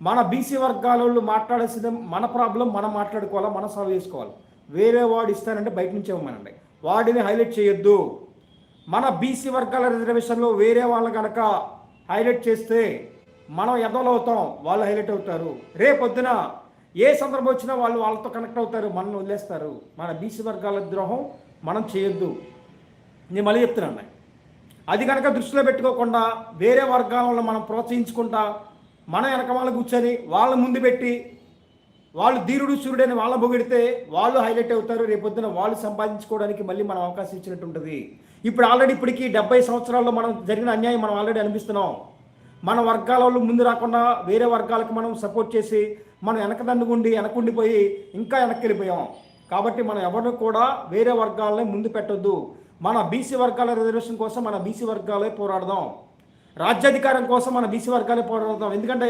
మన బీసీ వర్గాల మాట్లాడాల్సింది మన ప్రాబ్లం మనం మాట్లాడుకోవాలా, మనం సాల్వ్ చేసుకోవాలి. వేరే వాడు ఇస్తానంటే బయట నుంచి ఇవ్వమనండి, వాడిని హైలైట్ చేయొద్దు. మన బీసీ వర్గాల రిజర్వేషన్లో వేరే వాళ్ళు కనుక హైలైట్ చేస్తే మనం ఎదవలు అవుతాం, వాళ్ళు హైలైట్ అవుతారు. రేపొద్దున ఏ సందర్భం వచ్చినా వాళ్ళు వాళ్ళతో కనెక్ట్ అవుతారు, మనల్ని వదిలేస్తారు. మన బీసీ వర్గాల ద్రోహం మనం చేయొద్దు. నేను మళ్ళీ చెప్తున్నాను, అది కనుక దృష్టిలో పెట్టుకోకుండా వేరే వర్గాలను మనం ప్రోత్సహించుకుంటా మనం వెనక వాళ్ళు కూర్చొని వాళ్ళ ముందు పెట్టి వాళ్ళు ధీరుడు సూర్యుడని వాళ్ళ పొగిడితే వాళ్ళు హైలైట్ అవుతారు. రేపొద్దున వాళ్ళు సంపాదించుకోవడానికి మళ్ళీ మనం అవకాశం ఇచ్చినట్టు ఉంటుంది. ఇప్పుడు ఆల్రెడీ ఇప్పటికి 70 సంవత్సరాల్లో మనం జరిగిన అన్యాయం మనం ఆల్రెడీ అనిపిస్తున్నాం. మన వర్గాల వాళ్ళు ముందు రాకుండా వేరే వర్గాలకు మనం సపోర్ట్ చేసి మనం వెనకుండిపోయి ఇంకా వెనక్కి వెళ్ళిపోయాం. కాబట్టి మనం ఎవరిని కూడా వేరే వర్గాలనే ముందు పెట్టొద్దు. మన బీసీ వర్గాల రిజర్వేషన్ కోసం మన బీసీ వర్గాలే పోరాడదాం. రాజ్యాధికారం కోసం మన బీసీ వర్గాలే పోరాడదాం. ఎందుకంటే